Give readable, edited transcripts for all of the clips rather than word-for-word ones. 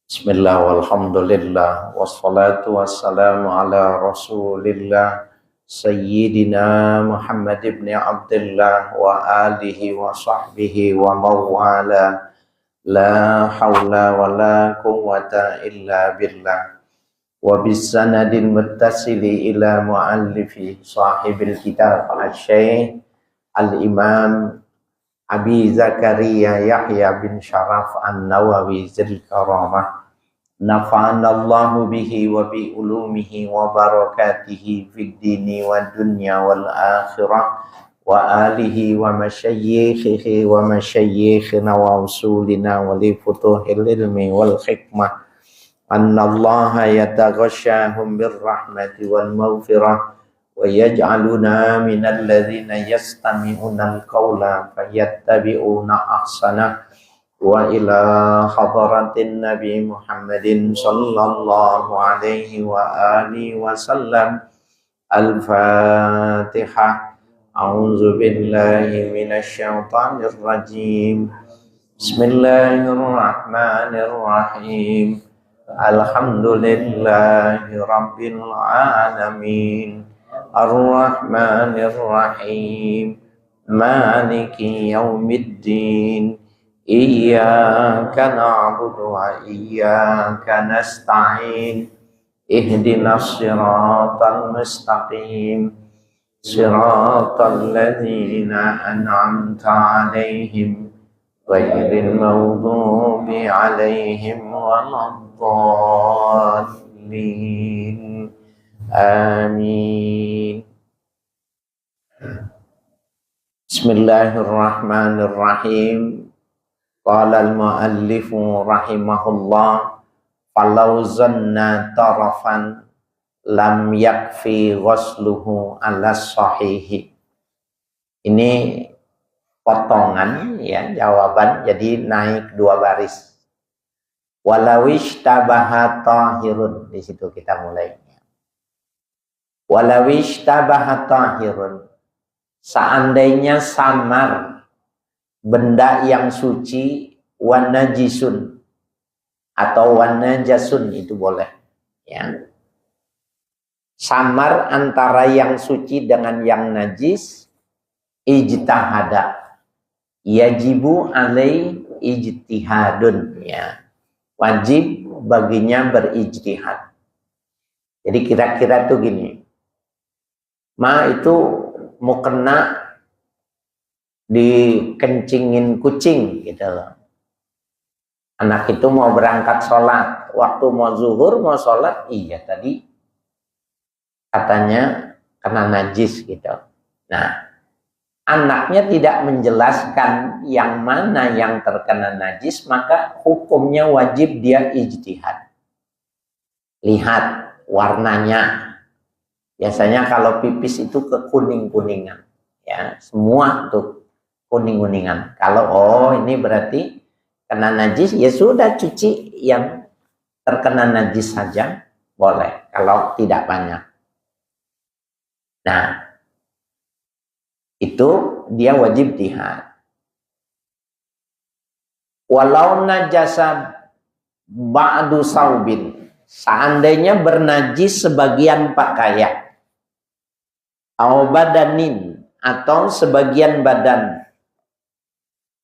Bismillah walhamdulillah wassalatu wassalamu ala rasulillah Sayyidina Muhammad ibn Abdullah wa alihi wa sahbihi wa mawala la hawla wa la quwwata illa billah wa bisanadil muttasili ila muallifi sahibil kitab al-syaykh al-imam Abi Zakaria Yahya bin Sharaf An-Nawawi Zil Karamah nafa'anallahu bihi wa bi ulumihi wa barakatihi fid dini wa dunya wal akhirah wa alihi wa masyayikhihi wa masyayikhina wa usulina wa li futuhil ilmi wal hikmah annallaha yataghashahum birrahmati wal maghfirah wa yaj'aluna minal ladzina yastami'una al-qawla fayattabi'una ahsana wa ila hadratin nabi Muhammadin sallallahu alaihi wa alihi wa sallam al-fatihah. A'udzu billahi minasy syaithanir rajim. Bismillahirrahmanirrahim. Alhamdulillahi rabbil alamin. Ar-Rahmanir-Rahim Maliki Yawmiddin Iyyaka na'budu wa iyyaka nasta'in Ihdinas siratal mustaqim Siratal ladzina an'amta 'alaihim ghairil maghdubi 'alaihim waladdallin. Amin. Bismillahirrahmanirrahim. Qala al-muallifu rahimahullah falau zanna tarafan lam yakfi ghusluhu ala sahihi. Ini potongan ya, jawaban, jadi naik dua baris. Walawish tabaha tahirun, di situ kita mulai. Walawish tabaha tahirun, seandainya samar benda yang suci wanajisun atau wanajasun, itu boleh ya. Samar antara yang suci dengan yang najis, ijtihada, yajibu alai ijtihadun ya, wajib baginya berijtihad. Jadi kira-kira tuh gini, itu mau kena dikencingin kucing gitu loh. Anak itu mau berangkat sholat, waktu mau zuhur mau sholat, iya tadi katanya kena najis gitu. Nah, anaknya tidak menjelaskan yang mana yang terkena najis, maka hukumnya wajib dia ijtihad. Lihat warnanya. Biasanya kalau pipis itu ke kuning-kuningan, ya semua tuh kuning-kuningan. Kalau ini berarti kena najis, ya sudah cuci yang terkena najis saja boleh. Kalau tidak banyak. Nah, itu dia wajib ijtihad. Walau najasa ba'du saubin, seandainya bernajis sebagian pakaian. Au badanin, atau sebagian badan,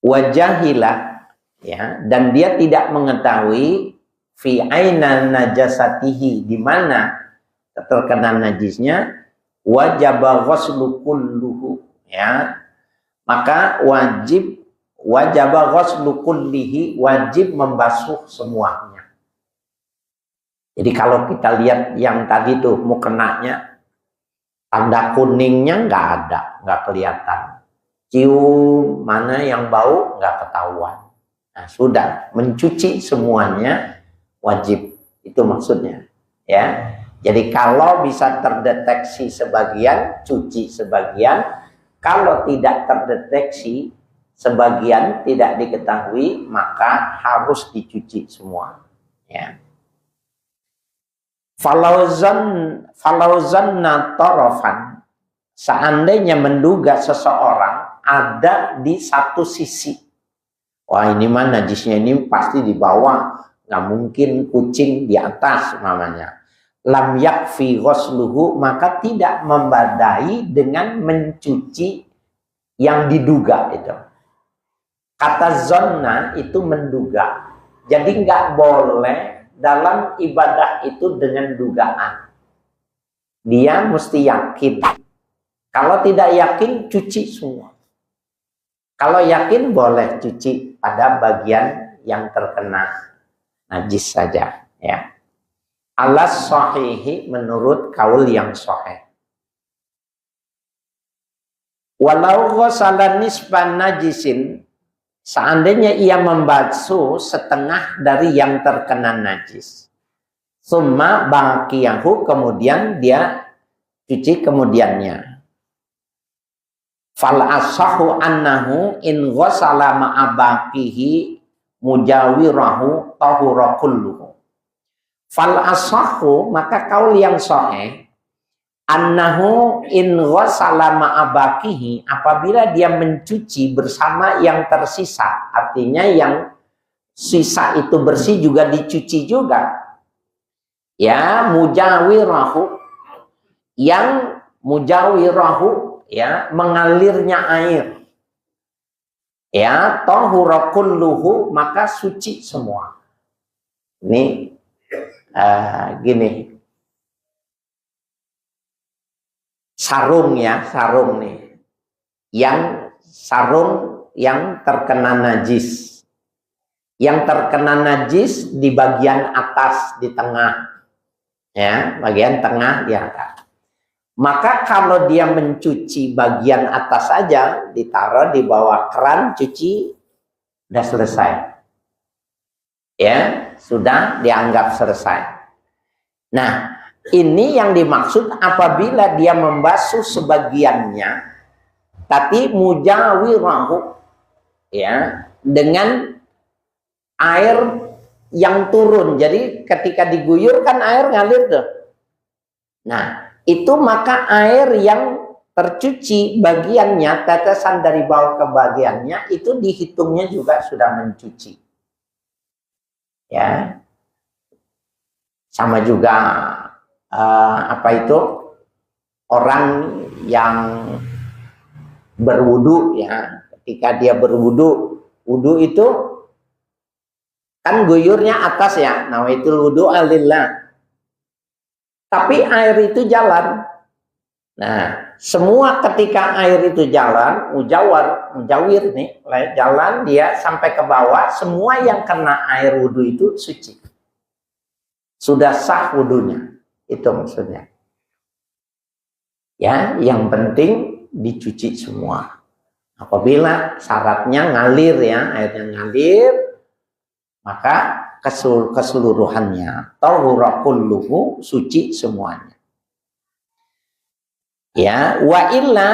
wajahilah ya, dan dia tidak mengetahui fi aina najasatihi, di mana terkena najisnya, wajaba ghuslu kulluhu ya, maka wajaba ghuslu kullihi, wajib membasuh semuanya. Jadi kalau kita lihat yang tadi tuh mukenanya, tanda kuningnya nggak ada, nggak kelihatan. Cium mana yang bau nggak ketahuan. Nah, sudah mencuci semuanya wajib, itu maksudnya. Ya, jadi kalau bisa terdeteksi sebagian, cuci sebagian. Kalau tidak terdeteksi sebagian, tidak diketahui, maka harus dicuci semua. Ya. Falauzanna tarafan, seandainya menduga seseorang ada di satu sisi, wah ini mah najisnya ini pasti di bawah, nggak mungkin kucing di atas namanya. Lam yakfi ghusluhu, maka tidak membadai dengan mencuci yang diduga itu. Kata zonna itu menduga. Jadi nggak boleh dalam ibadah itu dengan dugaan. Dia mesti yakin. Kalau tidak yakin, cuci semua. Kalau yakin, boleh cuci pada bagian yang terkena najis saja. Ya. Alas sahihi, menurut kaul yang sahih. Walau ghasala nisban najisin, seandainya ia membasuh setengah dari yang terkena najis, summa baqiyahu, kemudian dia cuci kemudiannya. Fal asahu annahu in ghasala ma'abaqihi mujawirahu tahura kulluhu. Fal asahu, maka kaul yang sahih, annahu in ghasala ma'abaqihi, apabila dia mencuci bersama yang tersisa, artinya yang sisa itu bersih juga dicuci juga. Ya, mujawirahu, yang mujawirahu, ya, mengalirnya air. Ya, tahura kulluhu, maka suci semua. Ini gini, sarung ya, sarung nih, yang sarung yang terkena najis, yang terkena najis di bagian atas, di tengah, ya, bagian tengah di atas. Maka kalau dia mencuci bagian atas saja, ditaruh di bawah keran, cuci, udah selesai. Ya, sudah dianggap selesai. Nah, ini yang dimaksud apabila dia membasuh sebagiannya, tapi mujawirahu, ya, dengan air yang turun. Jadi ketika diguyur kan air ngalir tuh. Nah, itu maka air yang tercuci bagiannya, tetesan dari bawah ke bagiannya, itu dihitungnya juga sudah mencuci. Ya, sama juga apa itu, orang yang berwudu, ya, ketika dia berwudu, wudu itu kan guyurnya atas ya, nawaitul wudu alillah, tapi air itu jalan. Nah, semua ketika air itu jalan, mujawir nih, jalan dia sampai ke bawah, semua yang kena air wudu itu suci. Sudah sah wudunya. Itu maksudnya. Ya, yang penting dicuci semua. Apabila syaratnya ngalir, ya, airnya ngalir, maka keseluruhannya, tahura kulluhu, suci semuanya. Ya, wa illa,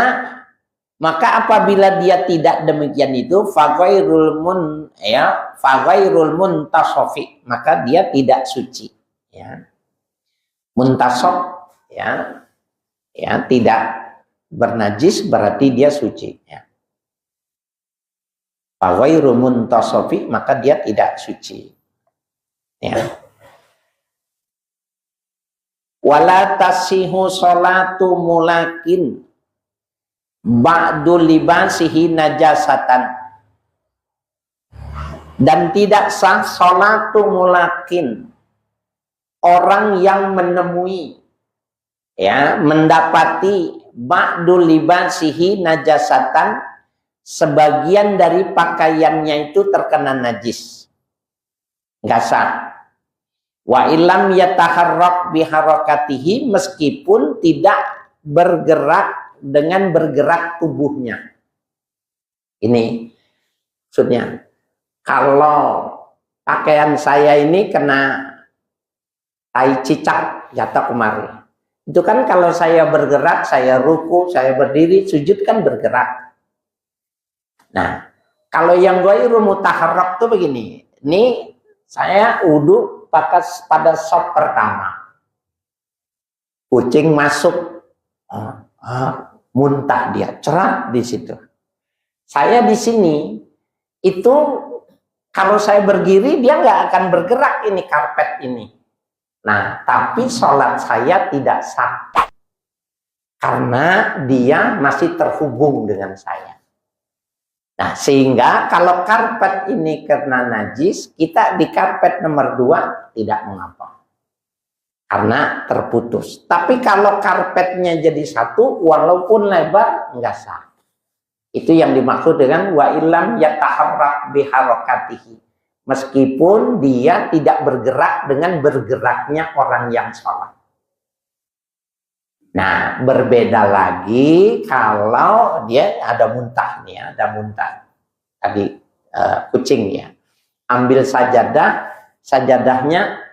maka apabila dia tidak demikian itu, faghairul muntasofi, maka dia tidak suci. Ya, muntasof, ya, ya, tidak bernajis berarti dia suci. Ya. Faghairul muntasofi, maka dia tidak suci. Ya. Wala tasihu sholatu mulakin ba'du libasihi najasatan, dan tidak sah sholatu mulakin, orang yang menemui, ya, mendapati ba'du libasihi najasatan, sebagian dari pakaiannya itu terkena najis, nggak sah. Wa ilam yataharrak biharakatihi, meskipun tidak bergerak dengan bergerak tubuhnya. Ini maksudnya, kalau pakaian saya ini kena tai cicak jatuh kemari, itu kan kalau saya bergerak, saya ruku, saya berdiri, sujud kan bergerak. Nah, kalau yang ghairu mutaharrak tuh begini, ini saya wudu pada shop pertama, kucing masuk, muntah dia, cerat di situ. Saya di sini itu Kalau saya berdiri, dia nggak akan bergerak ini karpet ini. Nah, tapi sholat saya tidak sah. Karena dia masih terhubung dengan saya. Nah, sehingga kalau karpet ini kena najis, kita di karpet nomor 2 tidak mengapa. Karena terputus. Tapi kalau karpetnya jadi satu, walaupun lebar, nggak sah. Itu yang dimaksud dengan wa illam yataharrak biharokatihi. Meskipun dia tidak bergerak dengan bergeraknya orang yang sholat. Nah, berbeda lagi kalau dia ada muntah nih, ada muntah. Tadi kucing ya. Ambil sajadah, sajadahnya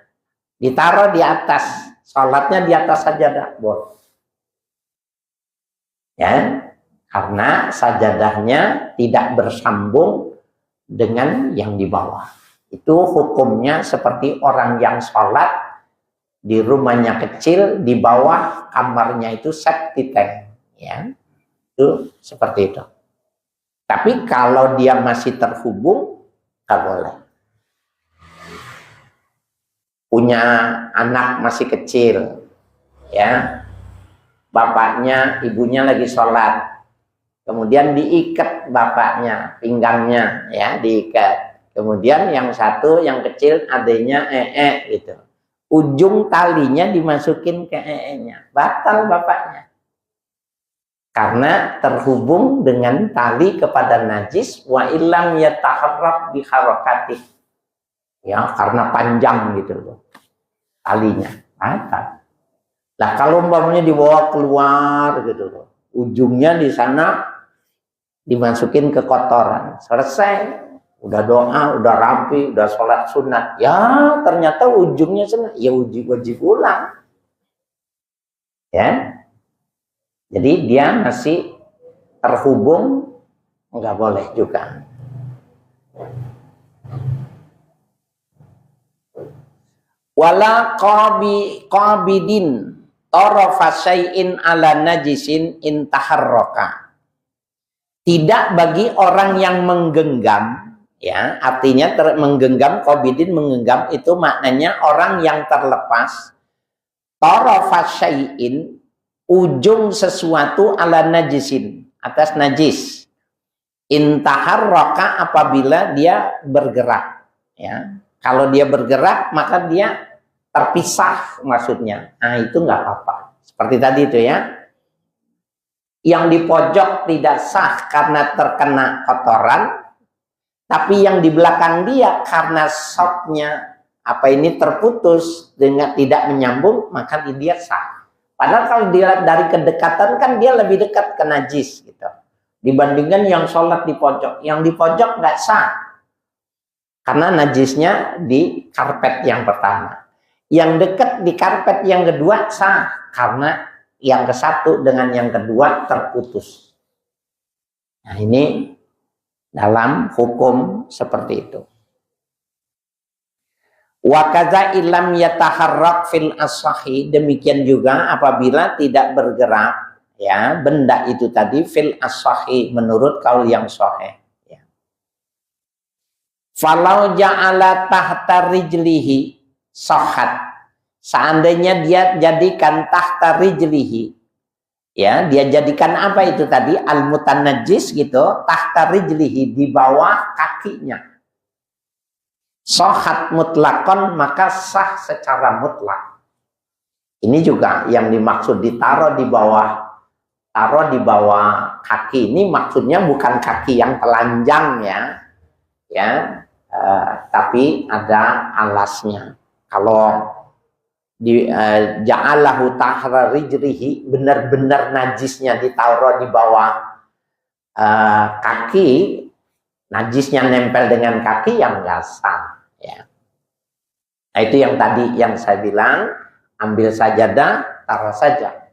ditaruh di atas, sholatnya di atas sajadah, boleh. Ya, karena sajadahnya tidak bersambung dengan yang di bawah. Itu hukumnya seperti orang yang sholat di rumahnya kecil, di bawah kamarnya itu septic tank, ya, itu seperti itu. Tapi kalau dia masih terhubung, nggak boleh. Punya anak masih kecil, ya, bapaknya, ibunya lagi sholat, kemudian diikat bapaknya, pinggangnya, ya, diikat. Kemudian yang satu, yang kecil, adanya gitu. Ujung talinya dimasukin ke nya, batal bapaknya. Karena terhubung dengan tali kepada najis, wa illam yataharrak biharokatih. Ya, karena panjang gitu loh talinya, batal. Nah, kalau umpamanya dibawa keluar gitu loh, ujungnya di sana dimasukin ke kotoran, selesai. Udah doa, udah rapi, udah sholat sunat. Ya, ternyata ujungnya sana, ya wajib ulang. Ya. Jadi dia masih terhubung, nggak boleh juga. Wala qabidin tarafa syai'in ala najisin intaharraka. Tidak bagi orang yang menggenggam, ya, artinya menggenggam, qabidin menggenggam itu maknanya orang yang terlepas tarafa syai'in, ujung sesuatu ala najisin, atas najis, intaharraka apabila dia bergerak, ya. Kalau dia bergerak maka dia terpisah maksudnya. Nah, itu nggak apa-apa. Seperti tadi itu ya. Yang di pojok tidak sah karena terkena kotoran, tapi yang di belakang dia karena soknya terputus dengan tidak menyambung, maka dia sah. Padahal kalau dilihat dari kedekatan kan dia lebih dekat ke najis gitu. Dibandingkan yang sholat di pojok. Yang di pojok nggak sah. Karena najisnya di karpet yang pertama. Yang dekat di karpet yang kedua sah. Karena yang ke satu dengan yang kedua terputus. Nah, ini dalam hukum seperti itu. Wa kaza illam yataharrak fil asahi, demikian juga apabila tidak bergerak, ya, benda itu tadi fil asahi menurut kaul yang sahih. Falau ja'ala tahta rijlihi sahat. Seandainya dia jadikan tahta rijlihi, ya, dia jadikan apa itu tadi al-mutanajjis gitu, tahta rijlihi, di bawah kakinya. Sahat mutlakon, maka sah secara mutlak. Ini juga yang dimaksud taruh di bawah kaki. Ini maksudnya bukan kaki yang telanjang ya. Tapi ada alasnya. Kalau di ja'alahu tahra rijrihi, benar-benar najisnya ditaruh di bawah kaki, najisnya nempel dengan kaki, yang nggak sah, ya. Nah, itu yang tadi yang saya bilang, ambil sajadah, taruh saja,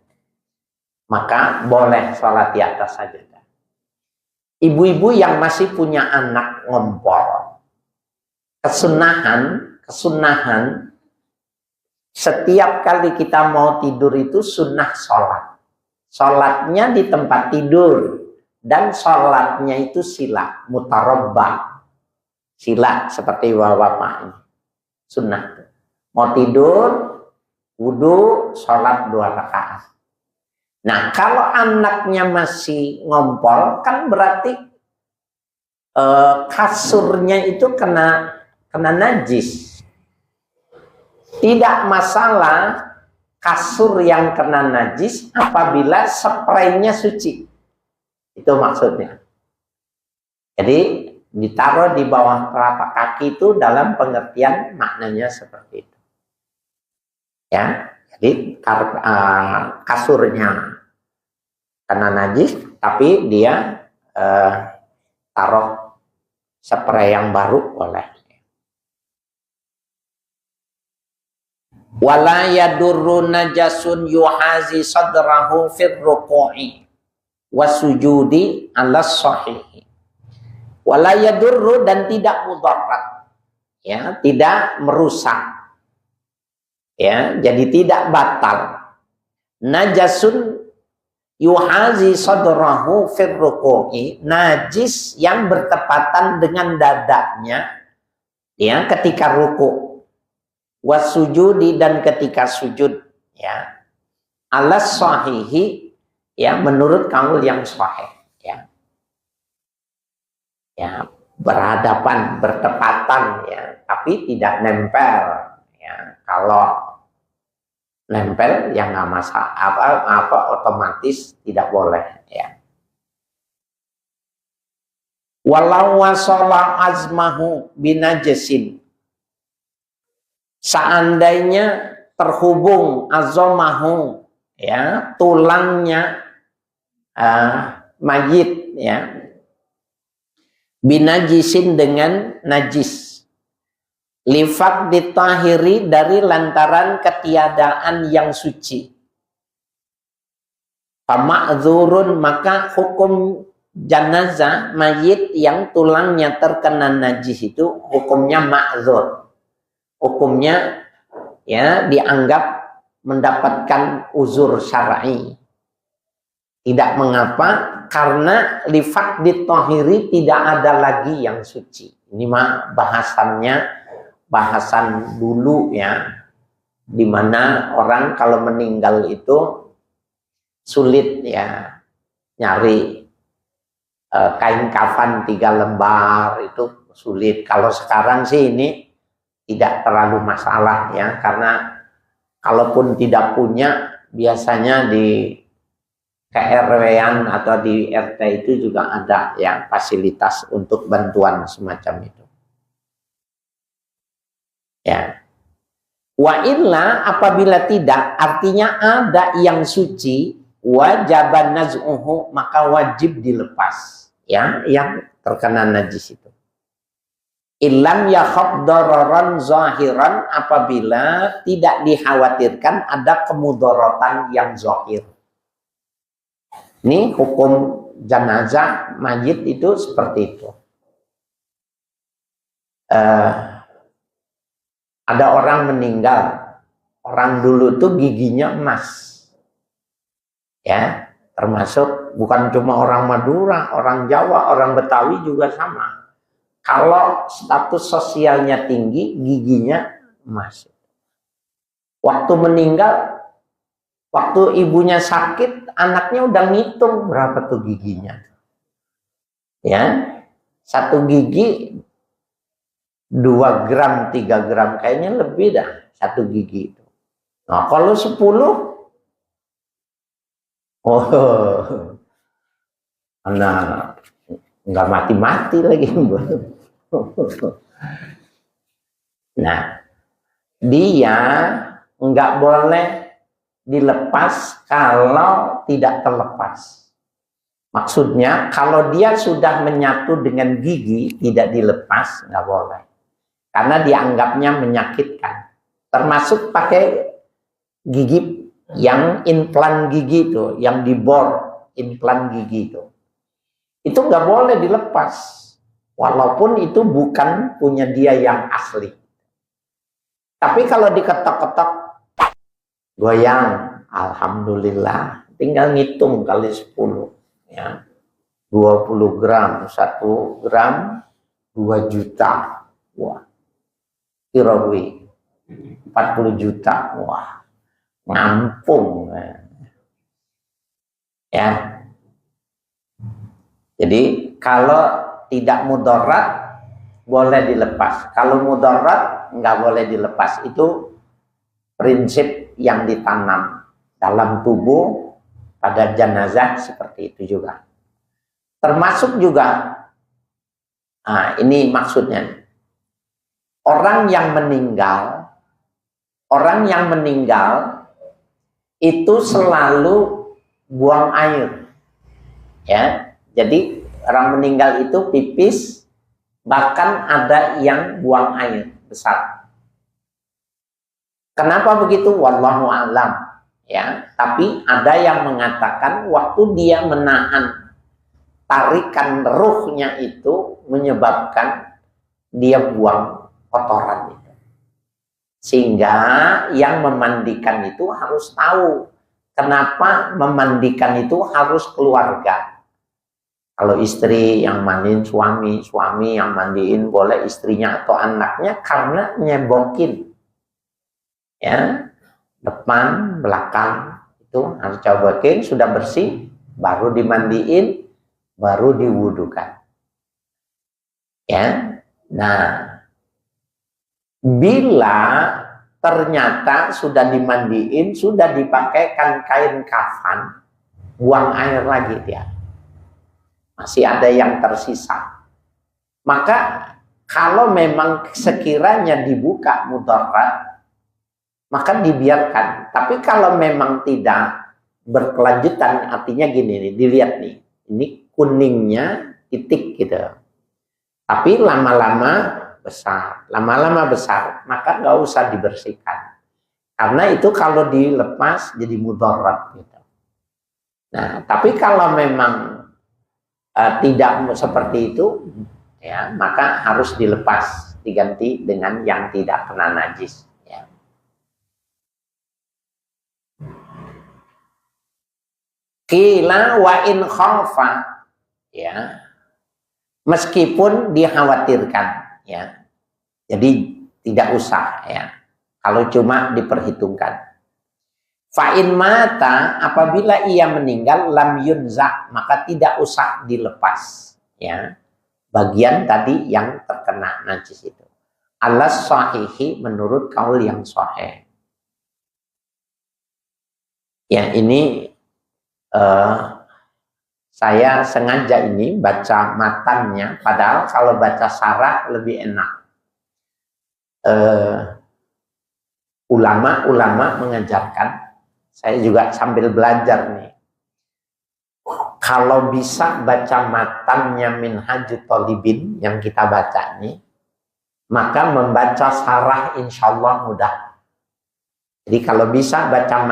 maka boleh sholat di atas sajadah. Ibu-ibu yang masih punya anak ngompol, kesunahan setiap kali kita mau tidur itu sunnah sholat. Sholatnya di tempat tidur dan sholatnya itu sila mutarobbah. sila seperti bapak ini. Sunnah. Mau tidur, wudu, sholat 2 rakaat. Nah, kalau anaknya masih ngompol, kan berarti kasurnya itu kena najis. Tidak masalah kasur yang kena najis apabila spraynya suci. Itu maksudnya. Jadi ditaruh di bawah telapak kaki itu dalam pengertian maknanya seperti itu. Ya, jadi kasurnya kena najis, tapi dia taruh spray yang baru boleh. Wala yadurru najasun yuhazi sadrahu fir ruku'i wasujudi ala sahihi. Wala yadurru, dan tidak mudarat, ya, tidak merusak, ya, jadi tidak batal. Najasun yuhazi sadrahu fir ruku'i, najis yang bertepatan dengan dadanya, ya, ketika ruku'. Wasujudi, dan ketika sujud, ya, alas sahihi, ya, menurut kaul yang sahih, ya, ya, berhadapan, bertepatan, ya, tapi tidak nempel, ya. Kalau nempel yang nggak masalah, apa otomatis tidak boleh, ya. Walau wasala azmahu binajasin, seandainya terhubung azomahu, ya, tulangnya mayit, ya, binajisin, dengan najis, lifak ditahiri, dari lantaran ketiadaan yang suci, pama'dzurun, maka hukum jenazah mayit yang tulangnya terkena najis itu hukumnya ma'dzur. Hukumnya, ya, dianggap mendapatkan uzur syar'i. Tidak mengapa, karena lifak ditahiri, tidak ada lagi yang suci. Ini mah bahasannya bahasan dulu, ya, dimana orang kalau meninggal itu sulit, ya, nyari kain kafan 3 lembar itu sulit. Kalau sekarang sih ini tidak terlalu masalah, ya, karena kalaupun tidak punya, biasanya di KRW-an atau di RT itu juga ada, ya, fasilitas untuk bantuan semacam itu, ya. Wa illa, apabila tidak, artinya ada yang suci, wajaban naz'uhu, maka wajib dilepas, ya, yang terkena najis itu. Ilam yakhab dararan zahiran, apabila tidak dikhawatirkan ada kemudorotan yang zahir. Ini hukum jenazah mayit itu seperti itu. Ada orang meninggal, orang dulu tuh giginya emas, ya, termasuk bukan cuma orang Madura, orang Jawa, orang Betawi juga sama. Kalau status sosialnya tinggi, giginya emas. Waktu meninggal, waktu ibunya sakit, anaknya udah ngitung berapa tuh giginya. Ya, 1 gigi 2 gram, 3 gram, kayaknya lebih dah 1 gigi itu. Nah, kalau 10, anak nggak mati-mati lagi. Nah, dia nggak boleh dilepas kalau tidak terlepas. Maksudnya, kalau dia sudah menyatu dengan gigi, tidak dilepas, nggak boleh. Karena dianggapnya menyakitkan. Termasuk pakai gigi yang implan gigi itu, yang dibor implan gigi itu. Itu nggak boleh dilepas, walaupun itu bukan punya dia yang asli. Tapi kalau diketok-ketok, goyang, alhamdulillah, tinggal ngitung kali 10, ya, 20 gram, 1 gram 2 juta. Wah. Kirawi 40 juta. Wah. Ngampung. Ya. Jadi kalau tidak mudarat boleh dilepas. Kalau mudarat nggak boleh dilepas. Itu prinsip yang ditanam dalam tubuh pada jenazah seperti itu juga. Termasuk juga, ini maksudnya, orang yang meninggal itu selalu buang air. Ya, jadi orang meninggal itu pipis, bahkan ada yang buang air besar. Kenapa begitu? Wallahu a'lam. Ya, tapi ada yang mengatakan waktu dia menahan tarikan ruhnya itu menyebabkan dia buang kotoran itu. Sehingga yang memandikan itu harus tahu kenapa memandikan itu harus keluarga. Kalau istri yang mandiin suami, suami yang mandiin boleh istrinya atau anaknya karena nyebokin. Ya, depan, belakang itu harus cobain, sudah bersih, baru dimandiin, baru diwudukan. Ya, nah, bila ternyata sudah dimandiin, sudah dipakaikan kain kafan, buang air lagi dia, masih ada yang tersisa. Maka kalau memang sekiranya dibuka mudarat, maka dibiarkan. Tapi kalau memang tidak berkelanjutan, artinya gini nih, dilihat nih, ini kuningnya titik gitu. Tapi lama-lama besar, maka nggak usah dibersihkan. Karena itu kalau dilepas jadi mudarat gitu. Nah, tapi kalau memang tidak seperti itu, ya maka harus dilepas, diganti dengan yang tidak kena najis. Qila wa in khafa, ya, meskipun dikhawatirkan, ya, jadi tidak usah, ya, kalau cuma diperhitungkan. Fa in mata, apabila ia meninggal, lam yunza, maka tidak usah dilepas, ya, bagian tadi yang terkena najis itu. Alas sahihi, menurut kaul yang sahih. Ya, ini saya sengaja ini baca matannya, padahal kalau baca syarah lebih enak. Ulama-ulama mengajarkan, saya juga sambil belajar nih, kalau bisa baca matannya Minhajut Thalibin yang kita baca nih, maka membaca syarah insya Allah mudah. Jadi kalau bisa baca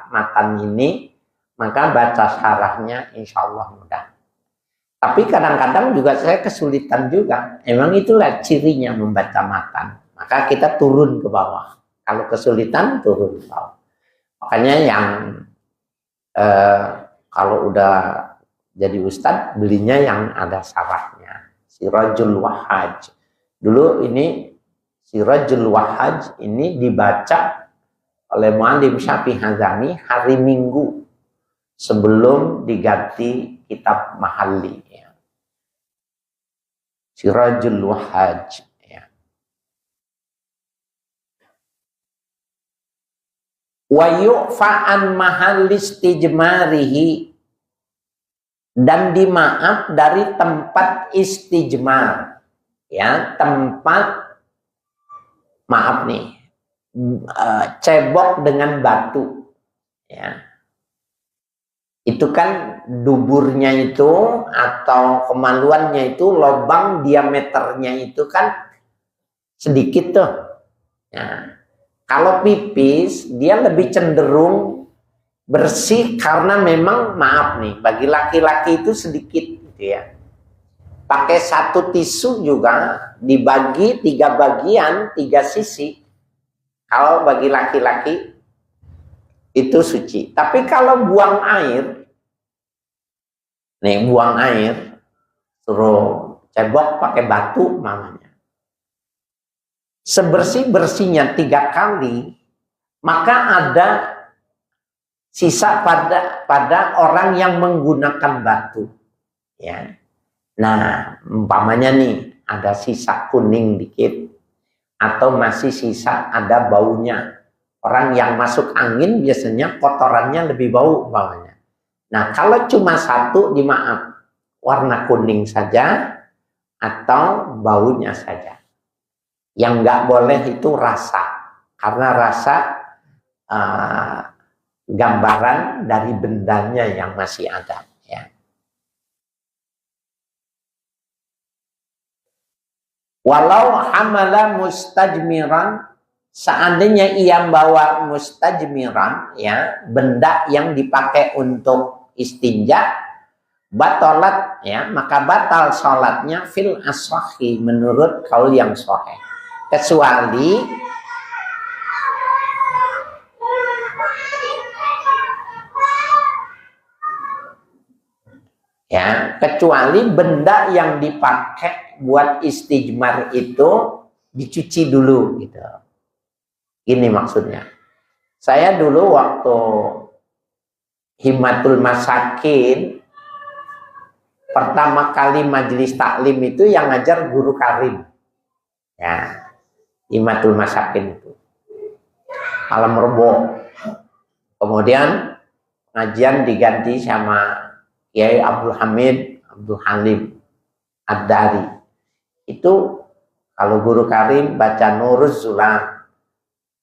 matan ini, maka baca syarahnya insya Allah mudah. Tapi kadang-kadang juga saya kesulitan juga. Emang itulah cirinya membaca matan. Maka kita turun ke bawah. Kalau kesulitan, turun ke bawah. Makanya yang kalau udah jadi ustadz, belinya yang ada syarahnya. Sirajul Wahhaj. Dulu ini Sirajul Wahhaj ini dibaca oleh Mu'allim Syafi'i Hazami hari Minggu sebelum diganti kitab Mahalli, ya. Sirajul Wahhaj, ya. Wa yu'fa'an mahallistijmarihi, dan dimaaf dari tempat istijmar, ya, tempat, maaf nih, cebok dengan batu, ya. Itu kan duburnya itu atau kemaluannya itu, lubang diameternya itu kan sedikit tuh. Nah, kalau pipis dia lebih cenderung bersih karena memang, maaf nih, bagi laki-laki itu sedikit gitu ya. Pakai satu tisu juga dibagi 3 bagian, 3 sisi. Kalau bagi laki-laki itu suci. Tapi kalau buang air, nih buang air, suruh cebok pakai batu mamanya. Sebersih-bersihnya 3 kali, maka ada sisa pada orang yang menggunakan batu. Ya. Nah, umpamanya nih ada sisa kuning dikit atau masih sisa ada baunya. Orang yang masuk angin biasanya kotorannya lebih bau umpamanya. Nah, kalau cuma satu dimaaf, warna kuning saja atau baunya saja. Yang nggak boleh itu rasa, karena rasa gambaran dari bendanya yang masih ada. Ya. Walau hamala mustajmiran, seandainya ia bawa mustajmiran, ya, benda yang dipakai untuk istinja, batalat, ya, maka batal sholatnya fil ashahi menurut kaul yang sahih. Kecuali benda yang dipakai buat istijmar itu dicuci dulu gitu. Ini maksudnya. Saya dulu waktu Himatul Masakin pertama kali majelis taklim itu yang ngajar guru Karim. Ya. Himatul Masakin itu malam Rebo. Kemudian ngajian diganti sama Kiai Abdul Hamid Abdul Halim Ad-Dari. Itu kalau guru Karim baca Nuruz Zulam,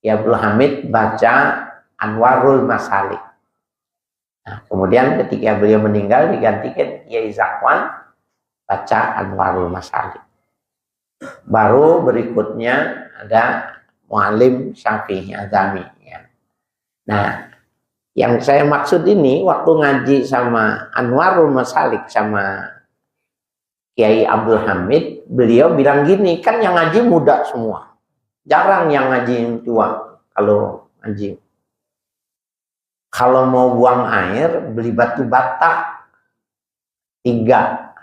Kiai Abdul Hamid baca Anwarul Masalik. Nah, kemudian ketika beliau meninggal digantikan Kiai Zakwan baca Anwarul Masalik. Baru berikutnya ada Muallim Syafi'i Azami. Ya. Nah, yang saya maksud ini waktu ngaji sama Anwarul Masalik sama Kiai Abdul Hamid, beliau bilang gini, kan yang ngaji muda semua, jarang yang ngaji yang tua. Kalau ngaji, kalau mau buang air beli batu bata 3.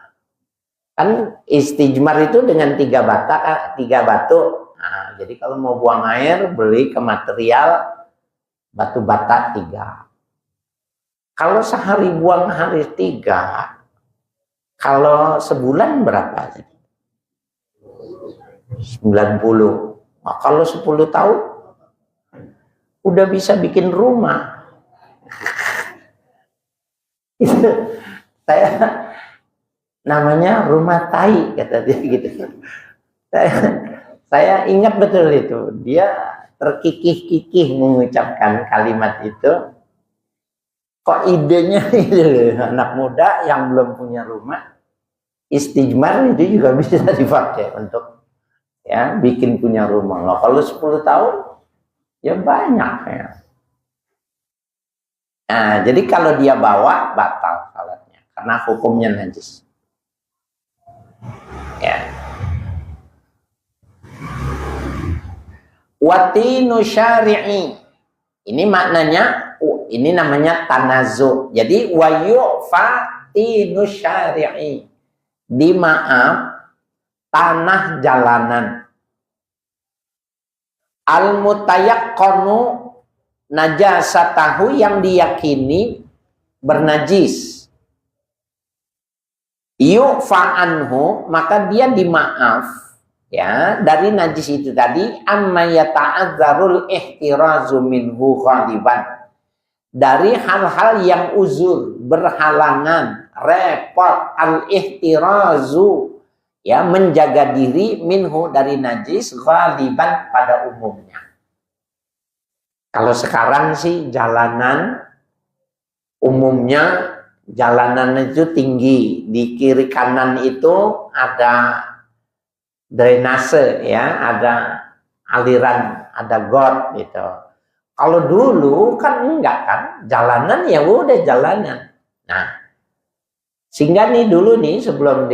Kan istijmar itu dengan 3 batu. Nah, jadi kalau mau buang air beli ke material batu bata 3. Kalau sehari buang hari 3, kalau sebulan berapa? 90. Nah, kalau 10 tahun udah bisa bikin rumah. Saya namanya rumah tai, kata dia gitu. Saya ingat betul itu. Dia terkikih-kikih mengucapkan kalimat itu. Kok idenya itu, anak muda yang belum punya rumah, istijmar itu juga bisa dipakai untuk ya bikin punya rumah. Nah, kalau 10 tahun ya banyak ya. Nah, jadi kalau dia bawa batal salatnya karena hukumnya najis. Ya. Watinu syari'i. Ini maknanya, ini namanya tanazu. Jadi wayu fatinu syari'i. Dimaaf tanah jalanan. Al-mutayaqqanu najasatahu, yang diyakini bernajis. Yu'fa anhu, maka dia dimaaf ya dari najis itu tadi. Amma yata'adzarul ihtirazu minhu ghaliban, dari hal-hal yang uzur, berhalangan, repot, al-ihtirazu ya menjaga diri, minhu dari najis, ghaliban pada umumnya. Kalau sekarang sih jalanan umumnya, jalanan itu tinggi, di kiri kanan itu ada drainase ya, ada aliran, ada got gitu. Kalau dulu kan enggak kan, jalanan ya udah jalanan. Nah, sehingga nih dulu nih sebelum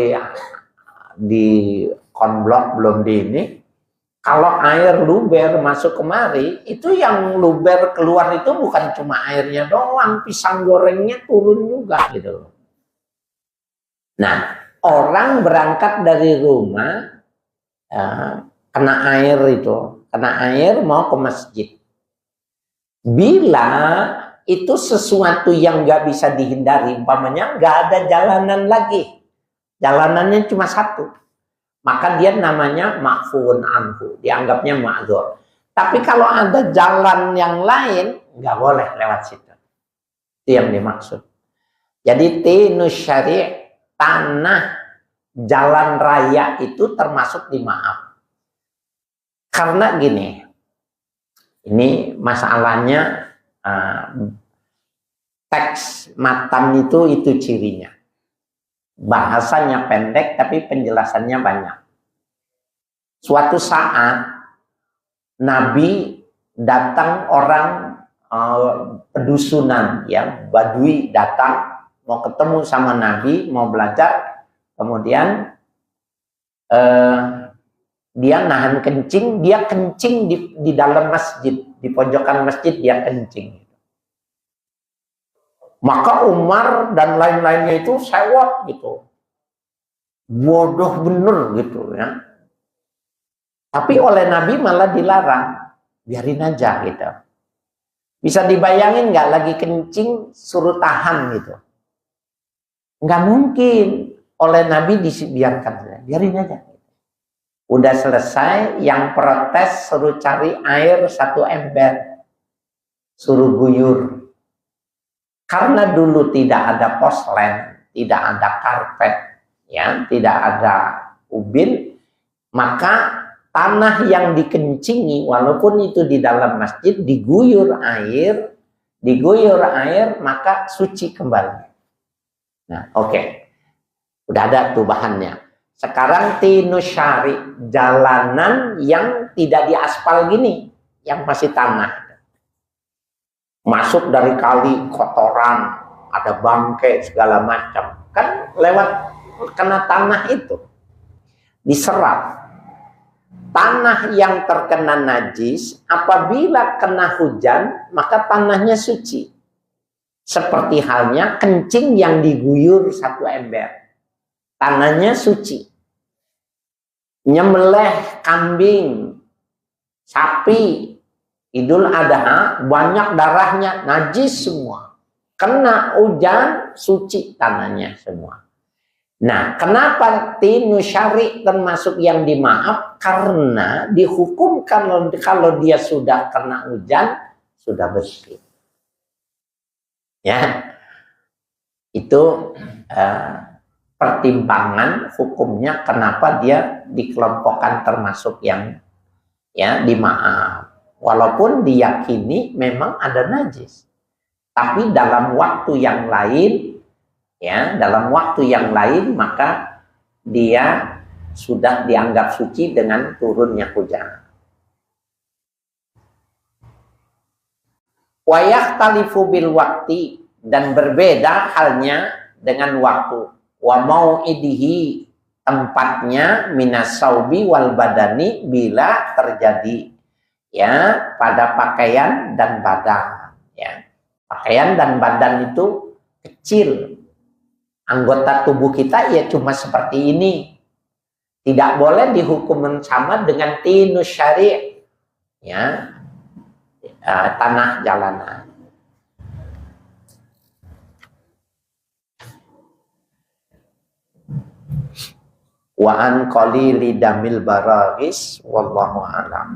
di konblok, belum di ini, kalau air luber masuk kemari, itu yang luber keluar itu bukan cuma airnya doang, pisang gorengnya turun juga gitu. Nah, Orang berangkat dari rumah, kena air mau ke masjid. Bila itu sesuatu yang nggak bisa dihindari, umpamanya nggak ada jalanan lagi, jalanannya cuma satu, maka dia namanya ma'fuun anhu, dianggapnya ma'dzur. Tapi kalau ada jalan yang lain, nggak boleh lewat situ. Itu yang dimaksud. Jadi tinus syari', tanah jalan raya itu termasuk dimaaf. Karena gini, ini masalahnya teks matan itu cirinya. Bahasanya pendek tapi penjelasannya banyak. Suatu saat Nabi datang orang pedusunan, ya, Badui datang mau ketemu sama Nabi, mau belajar, kemudian dia nahan kencing, dia kencing di dalam masjid, di pojokan masjid dia kencing. Maka Umar dan lain-lainnya itu sewot gitu, bodoh bener gitu ya. Tapi oleh Nabi malah dilarang, biarin aja gitu. Bisa dibayangin nggak lagi kencing suruh tahan gitu? Nggak mungkin. Oleh Nabi dibiarkan, biarin aja. Udah selesai, yang protes suruh cari air 1 ember, suruh guyur. Karena dulu tidak ada porselen, tidak ada karpet, ya, tidak ada ubin, maka tanah yang dikencingi, walaupun itu di dalam masjid, diguyur air, maka suci kembali. Nah, oke. Udah ada tuh bahannya. Sekarang tinus syari, jalanan yang tidak diaspal gini, yang masih tanah. Masuk dari kali kotoran, ada bangkai segala macam. Kan lewat kena tanah itu. Diserap. Tanah yang terkena najis, apabila kena hujan, maka tanahnya suci. Seperti halnya kencing yang diguyur 1 ember. Tanahnya suci. Nyembelih kambing, sapi, Idul Adha, banyak darahnya, najis semua. Kena hujan, suci tanahnya semua. Nah, kenapa tinus syari termasuk yang dimaaf? Karena dihukum kalau dia sudah kena hujan, sudah bersih. Ya, itu pertimbangan hukumnya kenapa dia dikelompokkan termasuk yang ya dimaaf. Walaupun diyakini memang ada najis, tapi dalam waktu yang lain, ya, dalam waktu yang lain maka dia sudah dianggap suci dengan turunnya hujan. Wa yakhtalifu bil waqti, dan berbeda halnya dengan waktu. Wa mau'idihi, tempatnya, minas saubi wal badani, bila terjadi, ya, pada pakaian dan badan, ya. Pakaian dan badan itu kecil. Anggota tubuh kita ya cuma seperti ini. Tidak boleh dihukum sama dengan tinus syari', ya, tanah jalanan. Wa an qalili damil baragis wallahu a'lam.